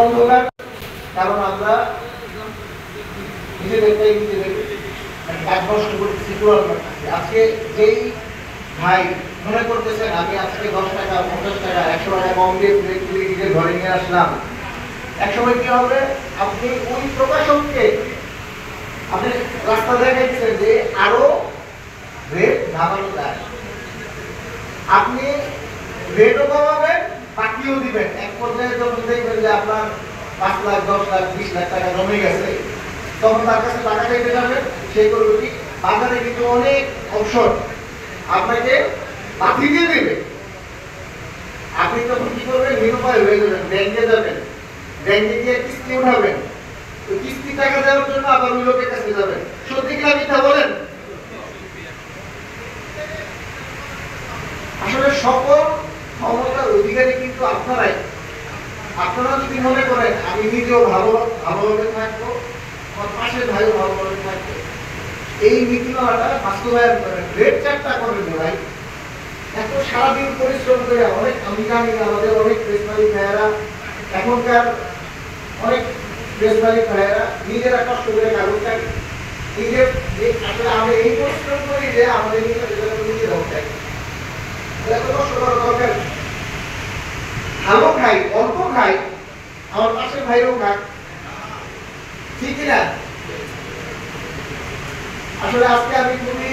অন্ধকার, কারণ আমরা নিজেদেরটাই নিজেদের কাজ নষ্ট করতেছি। আজকে যেই ভাই মনে করতেছেন আমি আজকে 10 টাকা 50 টাকা 100 টাকা কম দিয়ে প্লেটগুলিকে ধরে নিয়ে আসলাম, একসময় কি হবে আপনি ওই প্রকাশককে আপনি রাস্তা দেখাচ্ছেন যে আরো রেট নামানো যায়, আপনি রেটও কমাবেন বাকিও দিবেন। এক পর্যায়ে যখন দেখবেন যে আপনার 5 লাখ 10 লাখ 20 লাখ টাকা জমে গেছে, তখন তার কাছে টাকা চাইতে যাবেন, সেই করবে কি বাজারে কিন্তু অনেক অপশন আপনাকে বাকি দিয়ে দেবে। আপনি তখন কি করবেন, নিরুপায় হয়ে যাবেন, ব্যাংকে যাবেন, ব্যাংকে গিয়ে কিস্তি উঠাবেন, তো কিস্তি টাকা দেওয়ার জন্য আবার ওই লোকের কাছে যাবেন। সত্যি কিনা মিথ্যা বলেন? আসলে সকল ক্ষমতার অধিকারী কিন্তু আপনারাই। আপনারা যদি মনে করেন আমি নিজেও ভালোভাবে থাকবো, আমার পাশের ভাইও ভালোভাবে থাকবে, এই নীতিমালাটা বাস্তবায়ন করেন, রেট চারটা করেন ভাই। এত সারাদিন পরিশ্রম করে অনেক আমি জানি আমাদের অনেক প্রেস মালিক ভাইয়েরা, এখনকার অনেক প্রেস মালিক ভাইয়েরা নিজেরা কষ্ট করে কাগজ কাটে, নিজের আসলে আমরা এই পরিশ্রম করি যে আমাদের নিজের হোক চাই, এত কষ্ট করার দরকার। ভালো খাই অল্প খাই, আমার পাশের ভাইও খাক, ঠিক কিনা? আসলে আজকে আমি খুবই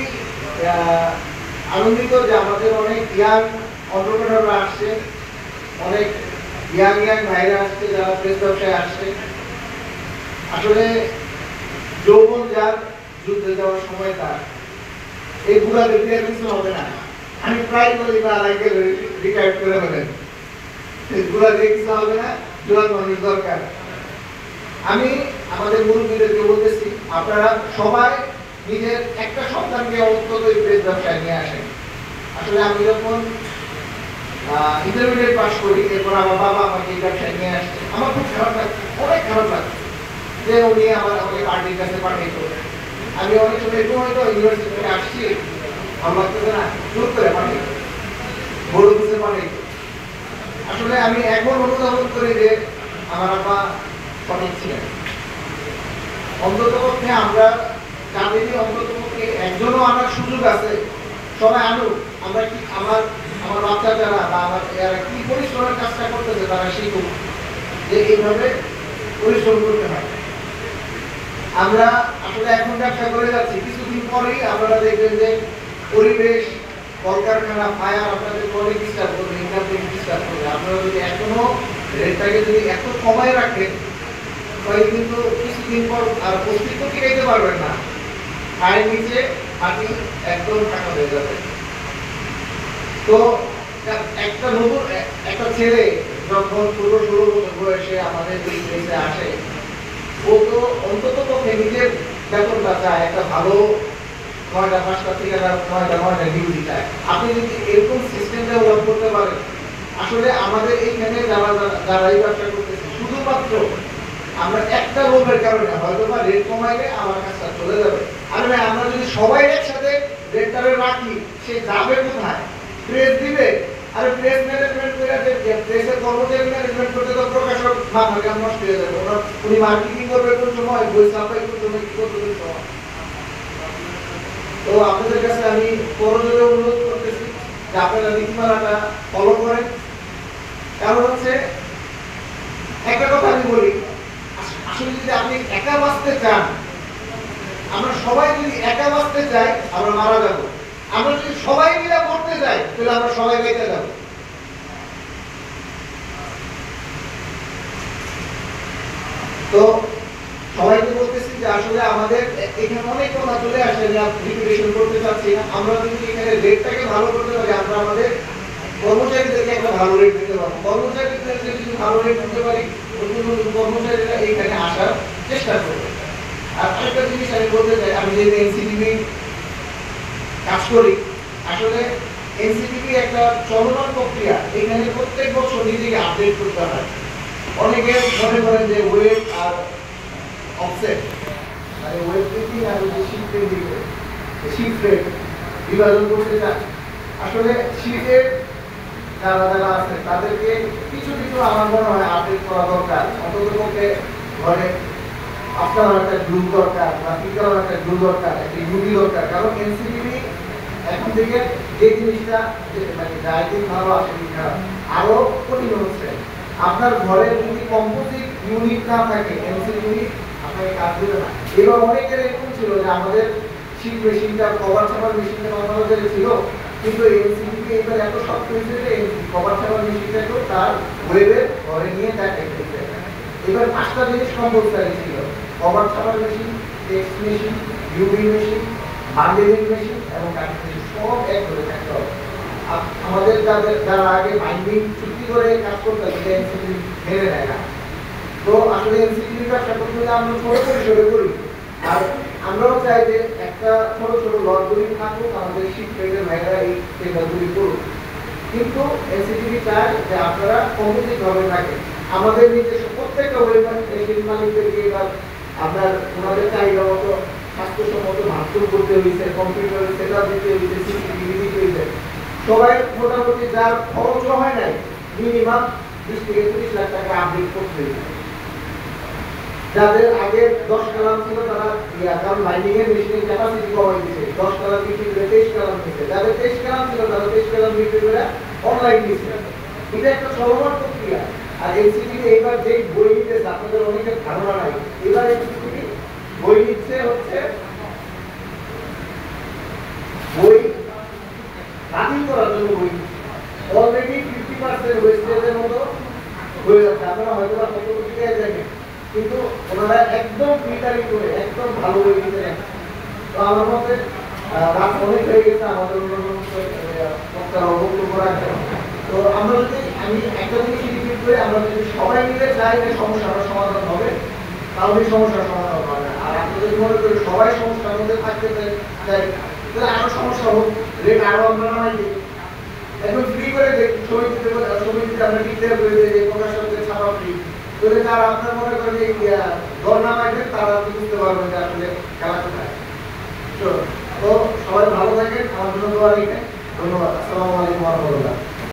আনন্দিত যে আমাদের অনেক ইয়াং অন্টারপ্রেনাররা আসছে, অনেক ইয়াং ভাইরা আসছে যারা প্রেস ব্যবসায় আসছে। আসলে যৌবন যার যুদ্ধে যাওয়ার সময় তার, এই বুড়া দেখতে কিছু হবে না। আমি প্রায় বলি না আলাইকে রিটায়ার করে হবেন, বুড়া দিয়ে কিছু হবে না, জোয়ান মানুষ দরকার। আমি আমাদের মুরব্বীদেরকে বলতেছি আপনারা সবাই নিজের একটা সন্তানকে অন্তত এই প্রেস ব্যবসায় নিয়ে আসেন। আসলে আমি যখন ইন্টারমিডিয়েট পাস করি, এরপর আমার বাবা আমাকে এই ব্যবসায় নিয়ে আসছে, আমার খুব খারাপ লাগছে, অনেক খারাপ লাগছে যে উনি আমাকে পার্টির কাছে পাঠাইতো। আমি অনেক সময় একটু হয়তো ইউনিভার্সিটি থেকে আসছি, আমার লাগতেছে না, জোর করে পাঠাইতো, বড় কিছু পাঠাইতো। আসলে আমি এখন অনুধাবন করি যে আমার আব্বা সঠিক ছিলেন। অন্তত পক্ষে আমরা যাদেরই অন্তত পক্ষে একজনও আনার সুযোগ আছে, সবাই আনুক। আমরা কি আমার বাচ্চা যারা বা আমার এরা কি পরিশ্রমের কাজটা করতেছে তারা শিখুক যে এইভাবে পরিশ্রম করতে হয়। আমরা আসলে এখন ব্যবসা করে যাচ্ছি, কিছুদিন পরেই আপনারা দেখবেন যে পরিবেশ, কলকারখানা, ফায়ার আপনাদের অনেক ডিস্টার্ব করবে, ইনকাম থেকে ডিস্টার্ব করবে। আপনারা যদি এখনো রেটটাকে যদি এত কমায় রাখেন তাহলে কিন্তু কিছুদিন পর আর অস্তিত্ব টিকাইতে পারবেন না, পায়ের নিচে মাটি একদম ফাঁকা হয়ে যাবে। তো একটা নতুন একটা ছেলে যখন 16-16 বছর বয়সে আমাদের এই দেশে আসে, ও তো অন্তত পক্ষে নিজের বেতনটা চায়, একটা ভালো 9টা 5টা থেকে 9টা ডিউটি চায়। আপনি যদি এরকম সিস্টেম ডেভেলপ করতে পারেন, আসলে আমাদের এইখানে যারা এই ব্যবসা করতেছে শুধুমাত্র আমরা একটা লোভের কারণে হয়তো বা রেট কমাইলে আমার কাজটা চলে যাবে। আরে ভাই আমরা যদি সবাই একসাথে রেটটারে রাখি, সে যাবে কোথায়? প্রেস দিবে, আরে প্রেস ম্যানেজমেন্ট করে প্রেসের কর্মচারী ম্যানেজমেন্ট করতে তো প্রকাশক মাথা কাম নষ্ট হয়ে যাবে। উনি মার্কেটিং করবে কোন সময়, বই ছাপাই কোন সময়, কি করবে কোন সময়। তো আপনাদের কাছে আমি করজোরে অনুরোধ করতেছি যে আপনারা নীতিমালাটা ফলো করেন। কারণ হচ্ছে একটা কথা আমি বলি, আসলে যদি আপনি একা বাঁচতে চান, আমরা সবাই যদি একা বাঁচতে চাই আমরা মারা যাব। আমরা যদি সবাই মিলে মরতে চাই তাহলে আমরা সবাই বেঁচে যাব। তো সবাইকে বলতেছি যে আসলে আমাদের এখানে অনেক কথা চলে আসে, যে রিপিটেশন করতে চাচ্ছি না। আমরা যদি এখানে রেটটাকে ভালো করতে পারি, আমরা আমাদের কর্মচারীদেরকে একটা ভালো রেট দিতে পারবো। কর্মচারীদেরকে যদি ভালো রেট দিতে পারি, নতুন নতুন কর্মচারীরা এখানে আসার চেষ্টা করবে। আর আরেকটা জিনিস আমি বলতে চাই, আমি যে এনসিটিভি কাজ করি, আসলে এনসিটিভি একটা চলমান প্রক্রিয়া। এখানে প্রত্যেক বছর নিজেকে আপডেট করতে হয়। অনেকে মনে করেন যে ওয়েব আর অফসেট, মানে ওয়েব প্রিন্টিং আর শিট প্রিন্টিং শিট রেট বিভাজন করতে চান। আসলে শিটের যারা যারা আছে তাদেরকে কিছু কিছু আমার মনে হয় আপডেট করা দরকার। অন্ততপক্ষে ঘরে আপনার একটা গ্রুপ দরকার বা টিকার একটা গ্রুপ দরকার, একটা ইউনি দরকার। কারণ এনসিটিভি এখন থেকে যে জিনিসটা মানে যাই ভালো আসে খারাপ আরো কঠিন হচ্ছে। আপনার ঘরে যদি কম্পোজিট ইউনিট না থাকে এনসিটিভি আপনাকে কাজ দেবে না। এবার অনেকের এরকম ছিল যে আমাদের শীত মেশিনটা কভার ছাপার মেশিনটা বাংলাদেশে ছিল, কিন্তু এনসিটিভি এবার এত শক্ত হয়েছে যে কভার ছাপার মেশিনটাকেও তার ওয়েবে ঘরে নিয়ে দেখাইতে। এবার 5টা জিনিস কম্পালসারি ছিল: কভার ছাপার machine, text machine, UV machine, bundling machine এবং কাটিং মেশিন সব এক করে থাকতে হবে। আমাদের যারা আগে বাইন্ডিং চুক্তি করে কাজ করতে হবে এনসিটিভি মেনে নেয় না। তো আসলে এনসিটিভি ব্যবসা করতে হলে আমরা ছোট পরিসরে করি, আর আমরাও চাই যে একটা ছোট ছোট লটগুলি থাকুক, আমাদের শীত ট্রেডের ভাইরা এই টেন্ডারগুলি করুক। কিন্তু এনসিটিভি চায় যে আপনারা কম্পিটিভ ভাবে থাকেন। আমাদের নিজস্ব প্রত্যেকটা ওয়েবসাইট মেশিন মালিকদেরকে এবার আপনার ওনাদের চাহিদা মতো স্বাস্থ্যসম্মত ভাঙচুর করতে হয়েছে, কম্পিউটার সেট আপ দিতে হয়েছে, সিসিটিভি দিতে হয়েছে। সবাই মোটামুটি যার খরচ হয় নাই মিনিমাম 20 থেকে 30 লাখ টাকা আপডেট করতে হয়েছে। যাদের আগে 10 কালাম ছিল তারা কারণ বাইন্ডিং এর মেশিনের ক্যাপাসিটি কমাই দিয়েছে, 10 কালাম বিক্রি করে 23 কালাম দিয়েছে। যাদের 23 কালাম ছিল তারা 23 কালাম বিক্রি করে অনলাইন দিয়েছে। এটা একটা চলমান প্রক্রিয়া। আর এনসিটিভি এবার যে বই নিতেছে আপনাদের অনেকের ধারণা নাই, এবার এনসিটিভি বই নিচ্ছে হচ্ছে বই রানিং করার জন্য বই অলরেডি 50% ওয়েস্টেজের মতো হয়ে যাচ্ছে। আপনারা হয়তো বা কত দিকে জানেন, কিন্তু ওনারা একদম ফিল্টারিং করে একদম ভালো বই নিতে নেন। তো আমার মতে রাত অনেক হয়ে গেছে, আমাদের অন্যান্য বক্তব্য রাখেন। তো আমরা যদি আমি একটা জিনিস রিপিট করে আমরা যদি সবাই মিলে চাই যে সমস্যাটার সমাধান হবে, তাহলে সমস্যার সমাধান হবে না। আর আপনি যদি মনে করেন সবাই সমস্যার মধ্যে থাকতে চাই তাহলে আরো সমস্যা হোক, রেট আরো আমরা নামাই দিই। এখন ফ্রি করে সমিতিতে আমরা ডিক্লেয়ার করে দিই যে প্রকাশকদের ছাপা ফ্রি। যদি তারা আপনার মনে করেন যে দর নামাইবেন, তারা বুঝতে পারবেন যে আসলে খেলা কোথায়। তো সবাই ভালো থাকেন, আমার জন্য দোয়া রাখবেন। ধন্যবাদ। আসসালামু আলাইকুম ওয়া রাহমাতুল্লাহ।